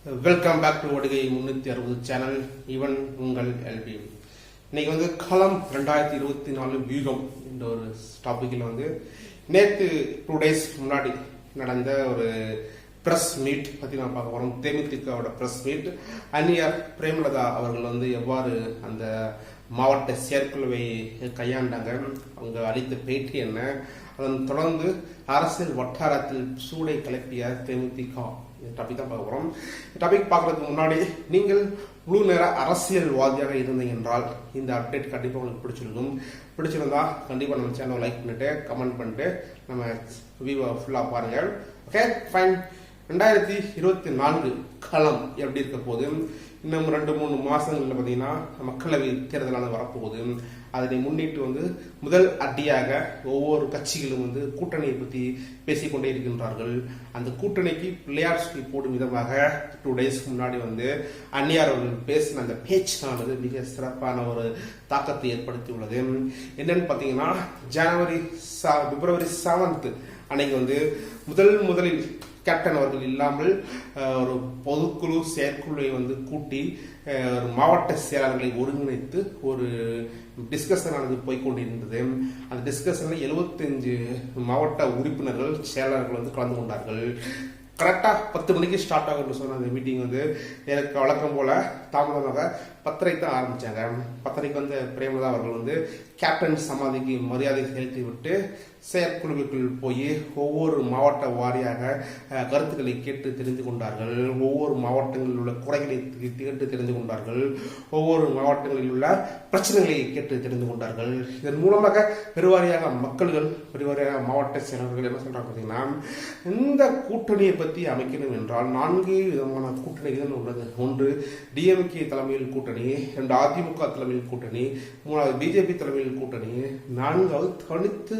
Welcome back to ஒடுகை 360 channel. இவன் உங்கள் எல்பி. இன்னைக்கு வந்து களம் 2024 வியூகம் என்ற ஒரு டாபிக்ல வந்து நேற்று 2 days முன்னாடி நடந்த ஒரு பிரஸ் மீட் பத்தி நான் பார்க்க போறோம். தேமுதிகவோட பிரஸ் மீட். அந்நியர் பிரேமலதா அவர்கள் வந்து எவ்வாறு அந்த மாவட்ட செயற்குழுவை கையாண்டாங்க, அவங்க அளித்த பேட்டி என்ன, அதன் தொடர்ந்து அரசியல் வட்டாரத்தில் சூடை கிளப்பிய தேமுதிக டாபிக் தான் பார்க்க போறோம். டாபிக் பார்க்கறதுக்கு முன்னாடி நீங்கள் முழு நேர அரசியல்வாதியாக இருந்தீங்க என்றால் இந்த அப்டேட் கண்டிப்பா உங்களுக்கு பிடிச்சிருந்தா கண்டிப்பா நம்ம சேனல் லைக் பண்ணிட்டு கமெண்ட் பண்ணிட்டு நம்ம வியூவை ஃபுல்லா பாருங்க. Okay fine. 2024 களம் எப்படி இருக்க போது, இன்னும் 2-3 மாசங்கள்ல பாத்தீங்கன்னா மக்களவை தேர்தலானது வரப்போகுது. அதனை முன்னிட்டு வந்து முதல் அடியாக ஒவ்வொரு கட்சிகளும் வந்து கூட்டணியை பத்தி பேசிக்கொண்டே இருக்கின்றார்கள். அந்த கூட்டணிக்கு பிள்ளையார் சொல்லி போடும் விதமாக 2 days முன்னாடி வந்து அந்நியார் அவர்கள் பேசின அந்த பேச்சானது மிக சிறப்பான ஒரு தாக்கத்தை ஏற்படுத்தி உள்ளது. என்னன்னு பாத்தீங்கன்னா பிப்ரவரி 7 அன்னைக்கு வந்து முதலில் கேப்டன் அவர்கள் இல்லாமல் ஒரு பொதுக்குழு செயற்குழுவை வந்து கூட்டி ஒரு மாவட்ட செயலாளர்களை ஒருங்கிணைத்து ஒரு டிஸ்கஷன் ஆனது போய்கொண்டிருந்தது. அந்த டிஸ்கஷன்ல 75 மாவட்ட உறுப்பினர்கள் செயலாளர்கள் வந்து கலந்து கொண்டார்கள். கரெக்டா 10 மணிக்கு ஸ்டார்ட் ஆகும் சொன்ன அந்த மீட்டிங் வந்து எனக்கு வழக்கம் போல தாமதமாக 10:30 தான் ஆரம்பிச்சாங்க. 10:30 வந்து பிரேமலதா அவர்கள் வந்து கேப்டன் சமாதிக்கு மரியாதை செலுத்தி விட்டு செயற்குழுவுக்குள் போய் ஒவ்வொரு மாவட்ட வாரியாக கருத்துக்களை கேட்டு தெரிந்து கொண்டார்கள். ஒவ்வொரு மாவட்டங்களில் உள்ள குறைகளை கேட்டு தெரிந்து கொண்டார்கள். ஒவ்வொரு மாவட்டங்களில் உள்ள பிரச்சனைகளை கேட்டு தெரிந்து கொண்டார்கள். இதன் மூலமாக பெருவாரியாக மாவட்ட செயலாளர்கள் என்ன சொல்றாங்க பார்த்தீங்கன்னா, இந்த கூட்டணியை பற்றி அமைக்கணும் என்றால் 4 விதமான கூட்டணிகள் உள்ளது. 1 டிஎம்கே தலைமையில் கூட்டணி, 2 அதிமுக தலைமையில் கூட்டணி, 3வது பிஜேபி தலைமையில் கூட்டணி, 4வது தனித்து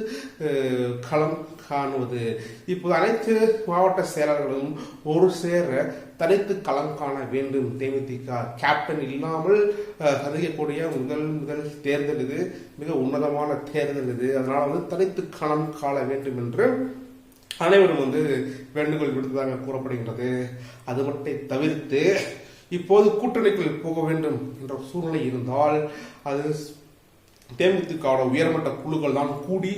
களம் காணுவது. இப்போது அனைத்து மாவட்ட செயலாளர்களும் ஒரு சேர தனித்து களம் காண வேண்டும். தேமுதிக கேப்டன் இல்லாமல் சந்திக்கக்கூடிய முதல் தேர்தல் இது, மிக உன்னதமான தேர்தல் இது. அதனால வந்து தனித்து களம் காண வேண்டும் என்று அனைவரும் வந்து வேண்டுகோள் விடுத்ததாக கூறப்படுகின்றது. அது மட்டும் தவிர்த்து இப்போது கூட்டணிக்குள் போக வேண்டும் என்ற சூழ்நிலை இருந்தால் அது தேமுதிகவோட உயர்மட்ட குழுக்கள் தான் கூடி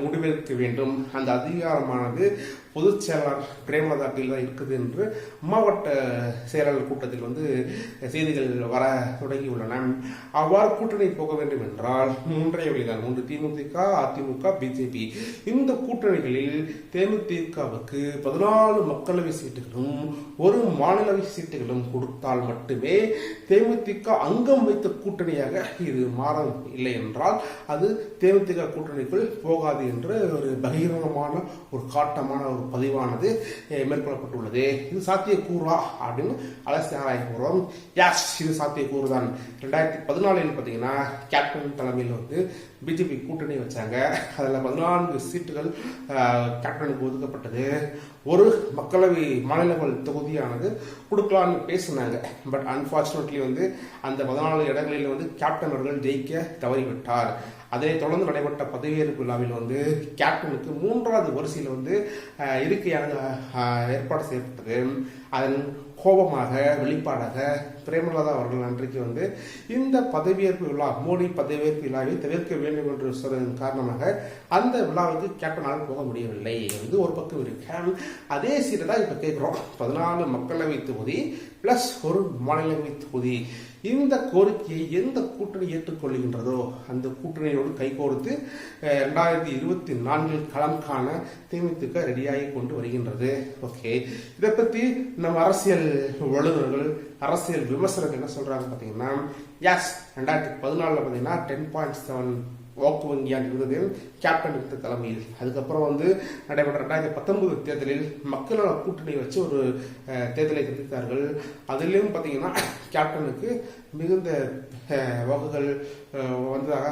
முடிவெடுக்க வேண்டும். அந்த அதிகாரமானது பொதுச் செயலாளர் பிரேமலதா கையில் தான் இருக்குது என்று மாவட்ட செயலாளர் கூட்டத்தில் வந்து செய்திகள் வர தொடங்கியுள்ளன. அவ்வாறு கூட்டணி போக வேண்டும் என்றால் 3 வழிதான். 1 திமுக, அதிமுக, பிஜேபி. இந்த கூட்டணிகளில் தேமுதிகவுக்கு 14 மக்களவை சீட்டுகளும் 1 மாநிலவை சீட்டுகளும் கொடுத்தால் மட்டுமே தேமுதிக அங்கம் வைத்த கூட்டணியாக இது மாறும். இல்லை என்றால் அது தேமுதிக கூட்டணிக்குள் போகாது என்று ஒரு பகிரங்கமான ஒரு காட்டமான ஒரு பதிவானது மேற்கொள்ளப்பட்டுள்ளது. இது சாத்தியக்கூறா அப்படின்னு அலசி ஆராய போறோம். இது சாத்தியக்கூறுதான். 2014 பார்த்தீங்கன்னா கேப்டன் தலைமையில் வந்து பிஜேபி கூட்டணி வச்சாங்க. அதில் 14 சீட்டுகள் கேப்டனுக்கு ஒதுக்கப்பட்டது. ஒரு மக்களவை மாநிலங்கள் தொகுதியானது கொடுக்கலான்னு பேசினாங்க. பட் அன்பார்ச்சுனேட்லி வந்து அந்த 14 இடங்களில் வந்து கேப்டன் அவர்கள் ஜெயிக்க தவறிவிட்டார். அதனை தொடர்ந்து நடைபெற்ற பதவியேற்பு விழாவில் வந்து கேப்டனுக்கு 3வது வரிசையில் வந்து இருக்கையாக ஏற்பாடு செய்யப்பட்டது. அதன் கோபமாக வெளிப்பாடாக பிரேமலதா அவர்கள் அன்றைக்கு வந்து இந்த பதவியேற்பு விழா, மோடி பதவியேற்பு விழாவை தவிர்க்க வேண்டும் என்று சொல்வதன் காரணமாக அந்த விழாவுக்கு கேப்டனால் போக முடியவில்லை. இது ஒரு பக்கம் இருக்கு. அதே சீட்டை தான் இப்ப கேட்கிறோம். 14 மக்களவை தொகுதி பிளஸ் 1 மாநிலங்களவை தொகுதி. இந்த கோரிக்கையை எந்த கூட்டணி ஏற்றுக்கொள்கின்றதோ அந்த கூட்டணியோடு கைகோர்த்து 2024 களம் காண தேமுதிக ரெடியாகி கொண்டு வருகின்றது. ஓகே, இதை பத்தி நம்ம அரசியல் வல்லுநர்கள், அரசியல் விமர்சகர்கள் என்ன சொல்றாங்க பாத்தீங்கன்னா, 2014 பாத்தீங்கன்னா 10.7 வாக்கு வங்கியால் இருந்தது கேப்டன் இருந்த தலைமையில். அதுக்கப்புறம் வந்து நடைபெற்ற 2019 தேர்தலில் மக்கள் நல கூட்டணி வச்சு ஒரு தேர்தலை சந்தித்தார்கள். அதிலும் பார்த்தீங்கன்னா கேப்டனுக்கு மிகுந்த வாக்குகள் வந்ததாக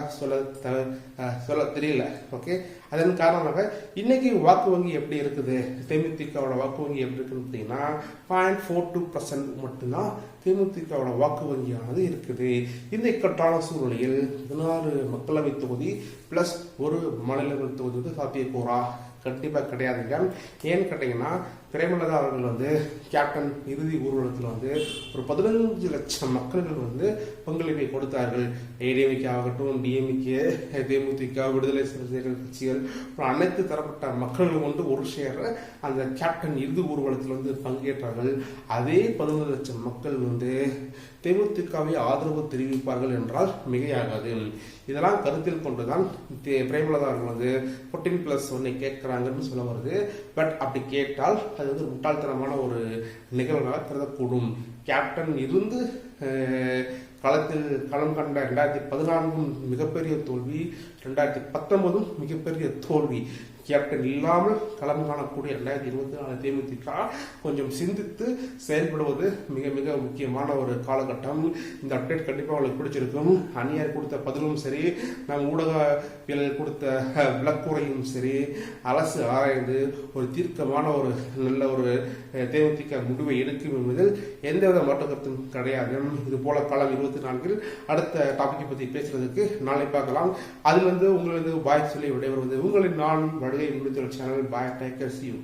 சொல்ல தெரியல. ஓகே, அதன் காரணமாக இன்னைக்கு வாக்கு வங்கி எப்படி இருக்குது, தேமுதிகவோட வாக்கு வங்கி எப்படி இருக்குன்னு பார்த்தீங்கன்னா 0.42% மட்டும்தான் தேமுதிகவோட வாக்கு வங்கியானது இருக்குது. இந்த இக்கட்டான சூழ்நிலையில் 16 மக்களவை தொகுதி பிளஸ் 1 மாநிலங்கள் தொகுதி சாத்தியக்கூறா? கண்டிப்பா கிடையாதுங்க. ஏன்னு கேட்டீங்கன்னா பிரேமலதா அவர்கள் வந்து கேப்டன் இறுதி ஊர்வலத்தில் வந்து ஒரு 15 லட்சம் மக்கள்கள் வந்து பங்களிப்பை கொடுத்தார்கள். ஏடிஎம்கே ஆகட்டும், டிஎம்கே, தேமுதிக, விடுதலை சிறுத்தைகள் கட்சிகள், அனைத்து தரப்பட்ட மக்கள்கள் வந்து ஒரு சேர அந்த கேப்டன் இறுதி ஊர்வலத்தில் வந்து பங்கேற்றார்கள். அதே 15 லட்சம் மக்கள் வந்து தேமுதிகவை ஆதரவு தெரிவிப்பார்கள் என்றால் மிகையாகாது. இதெல்லாம் கருத்தில் கொண்டுதான் பிரேமலதா அவர்கள் வந்து 14+1 கேட்கிறாங்கன்னு சொல்ல வருது. பட் அப்படி கேட்டால் அது வந்து முட்டாள்தனமான ஒரு நிகழ்வாக கருதக்கூடும். கேப்டன் இருந்து களம் கண்ட 2014 மிகப்பெரிய தோல்வி, 2019 மிகப்பெரிய தோல்வி. கேப்டன் இல்லாமல் களம் காணக்கூடிய 2024 தேமுதிக கொஞ்சம் சிந்தித்து செயல்படுவது மிக மிக முக்கியமான ஒரு காலகட்டம். இந்த அப்டேட் கண்டிப்பாக உங்களுக்கு பிடிச்சிருக்கும். அந்நியார் கொடுத்த பதிலும் சரி, நம் ஊடகவியல் கொடுத்த விளக்குறையும் சரி, அரசு ஆராய்ந்து ஒரு தீர்க்கமான ஒரு நல்ல ஒரு தேமுதிக முடிவை எடுக்கும் என்பதில் எந்தவித மாற்று கருத்தும் கிடையாது. இது போல காலம் 24 அடுத்த டாபிக்கை பற்றி பேசுறதுக்கு நாளை பார்க்கலாம். அதில் வந்து உங்களுக்கு பாய் சொல்லி விடைபெறுவது உங்களின் நான் channel. Bye, take care, see you.